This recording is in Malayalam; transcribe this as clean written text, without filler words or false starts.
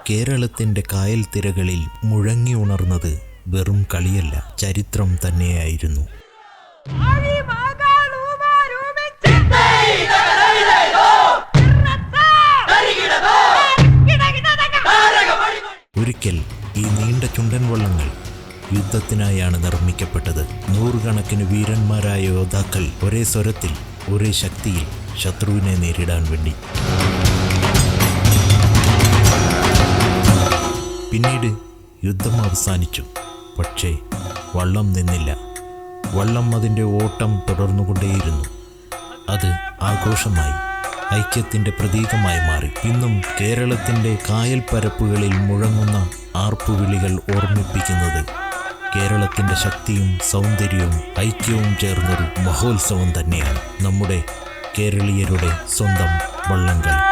കേരളത്തിൻ്റെ കായൽ തിരകളിൽ മുഴങ്ങി ഉണർന്നത് വെറും കളിയല്ല, ചരിത്രം തന്നെയായിരുന്നു. ഒരിക്കൽ ഈ നീണ്ട ചുണ്ടൻ വള്ളങ്ങൾ യുദ്ധത്തിനായാണ് നിർമ്മിക്കപ്പെട്ടത്. നൂറുകണക്കിന് വീരന്മാരായ യോദ്ധാക്കൾ ഒരേ സ്വരത്തിൽ ഒരേ ശക്തിയിൽ ശത്രുവിനെ നേരിടാൻ വേണ്ടി. പിന്നീട് യുദ്ധം അവസാനിച്ചു. പക്ഷേ വള്ളം നിന്നില്ല. വള്ളം അതിൻ്റെ ഓട്ടം തുടർന്നുകൊണ്ടേയിരുന്നു. അത് ആഘോഷമായി, ഐക്യത്തിൻ്റെ പ്രതീകമായി മാറി. ഇന്നും കേരളത്തിൻ്റെ കായൽ പരപ്പുകളിൽ മുഴങ്ങുന്ന ആർപ്പുവിളികൾ ഓർമ്മിപ്പിക്കുന്നത് കേരളത്തിൻ്റെ ശക്തിയും സൗന്ദര്യവും ഐക്യവും ചേർന്നൊരു മഹോത്സവം തന്നെയാണ്, നമ്മുടെ കേരളീയരുടെ സ്വന്തം വള്ളംകളി.